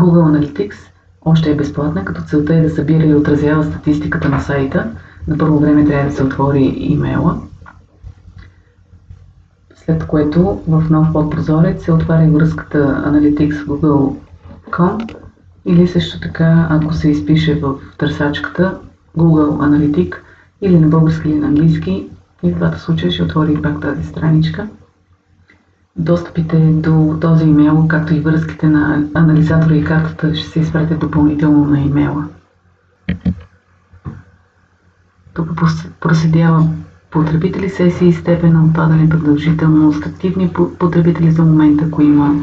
Google Analytics още е безплатна, като целта е да събира и отразява статистиката на сайта. На първо време трябва да се отвори имейла, след което в нов подпрозорец се отваря връзката Analytics Google.com или също така, ако се изпише в търсачката Google Analytics или на български или на английски, и в двата случая ще отвори пак тази страничка. Достъпите до този имейл, както и връзките на анализатора и картата ще се изпратят допълнително на имейла. Тук проследява потребители, сесии, степен на отпадане, продължителност, активни потребители за момента, ако има.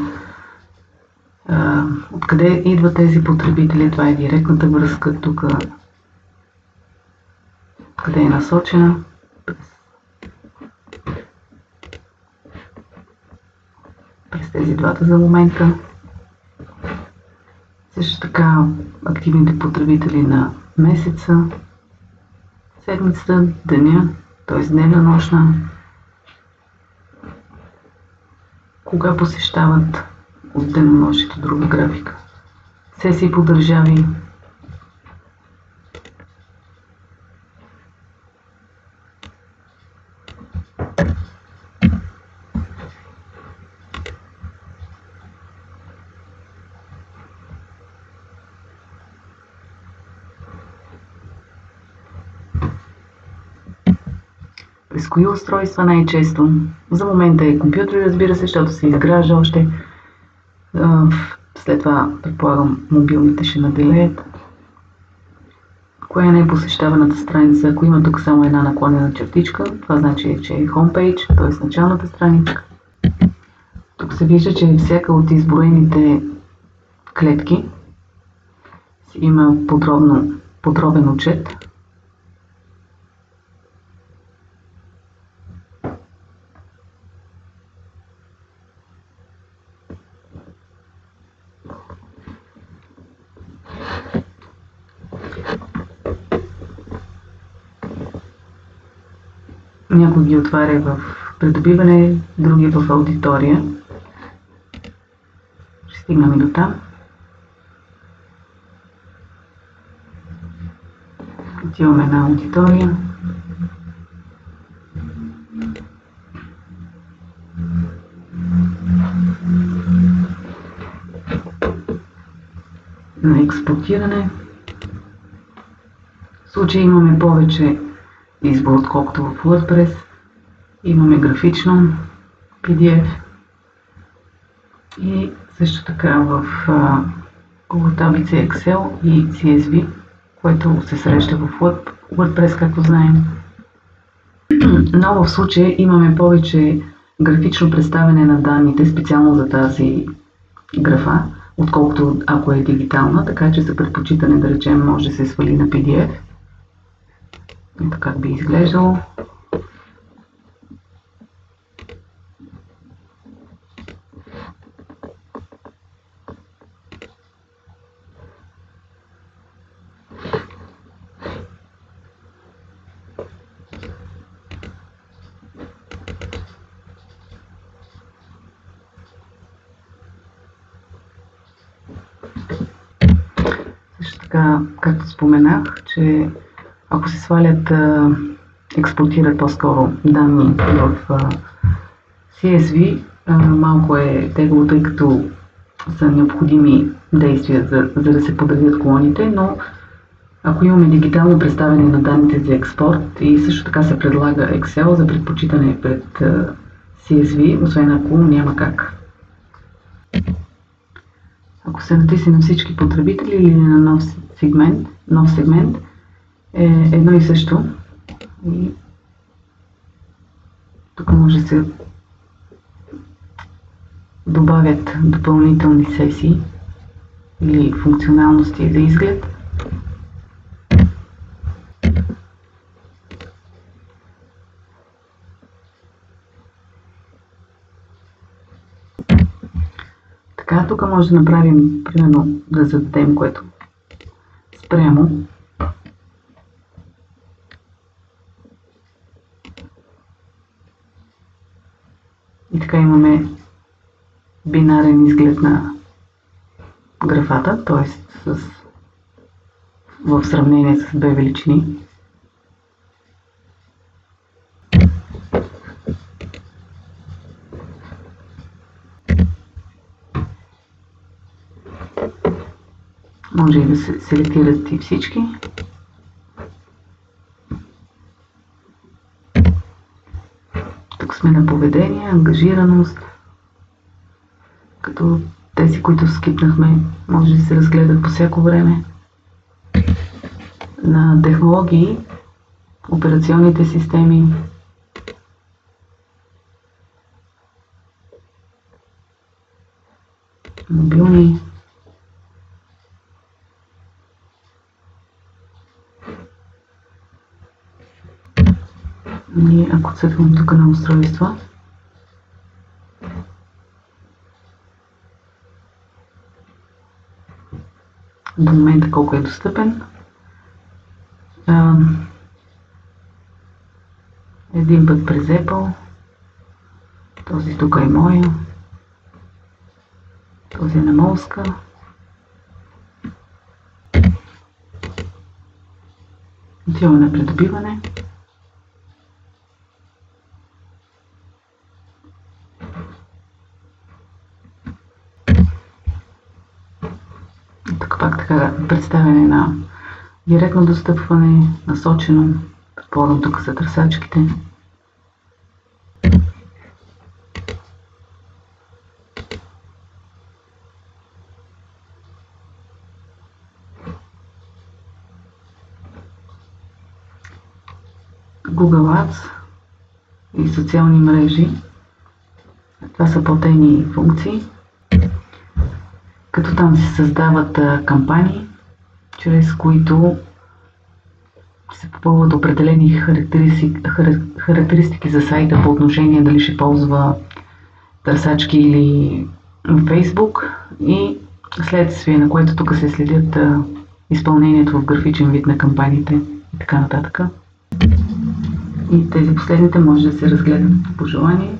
Откъде идват тези потребители? Това е директната връзка тук. Къде е насочена? През тези двата за момента. Също така активните потребители на месеца, седмицата, деня, т.е. дневна, нощна, кога посещават от денонощието друга графика, сесии по държави, през кои устройства най-често. За момента е компютър, разбира се, защото се изгражда още. След това, предполагам, мобилните ще наделеят. Коя е най-посещаваната страница? Ако има тук само една наклонена чертичка, това значи, че е homepage, т.е. началната страница. Тук се вижда, че всяка от изброените клетки има подробен отчет. Някой ги отваря в придобиване, други в аудитория. Ще стигнем и до там. Отиваме на аудитория. На експортиране. В случай имаме повече избор, отколкото в WordPress. Имаме графично PDF и също така в Google таблица Excel и CSV, което се среща в WordPress, както знаем. Но в случая имаме повече графично представяне на данните, специално за тази графа, отколкото ако е дигитална, така че за предпочитане, да речем, може да се свали на PDF. Ето как би изглеждало. Също така, както споменах, че ако се свалят, експортират по-скоро данни в CSV, малко е тегло, тъй като са необходими действия за да се подредят колоните, но ако имаме дигитално представяне на данните за експорт и също така се предлага Excel за предпочитане пред CSV, освен ако няма как. Ако се натисне на всички потребители или на нов сегмент е едно и също. И тук може да се добавят допълнителни сесии или функционалности за изглед. Така, тук може да направим, примерно, да зададем което спрямо. И така имаме бинарен изглед на графата, т.е. в сравнение с две величини. Може и да се селектират и всички. Тук сме на поведение, ангажираност, като тези, които скипнахме, може да се разгледат по всяко време. На технологии, операционните системи, мобилни, и ако цъкнем тук на устройства, до момента колко е достъпен. Един път през Apple, този тук е моя, този е на Молска. Отиваме на придобиване. Тук пак така представяне на директно достъпване, насочено. Предполагам, тук са търсачките. Google Ads и социални мрежи. Това са платени функции, като там се създават кампании, чрез които се попълват определени характеристики за сайта по отношение дали ще ползва търсачки или Facebook, и следствие на което тук се следят изпълнението в графичен вид на кампаниите и така нататък. И тези последните може да се разгледат по желание.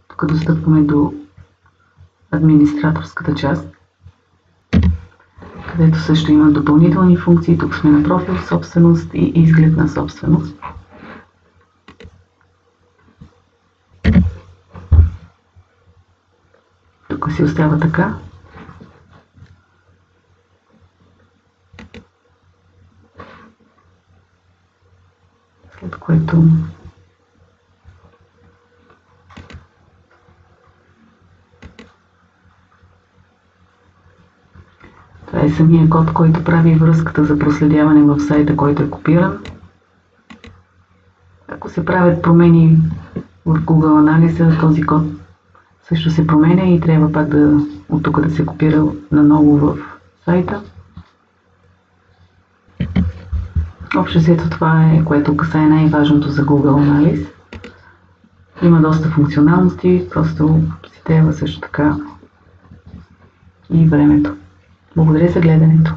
Тук достъпваме до администраторската част, където също има допълнителни функции. Тук сме на профил собственост и изглед на собственост. Тук си остава така. След което това е самия код, който прави връзката за проследяване в сайта, който е копиран. Ако се правят промени в Google анализа, този код също се променя и трябва пак от тук да се копира наново в сайта. Общо взето това е, което касае най-важното за Google анализ. Има доста функционалности, просто си трябва също така и времето. Благодаря за гледането.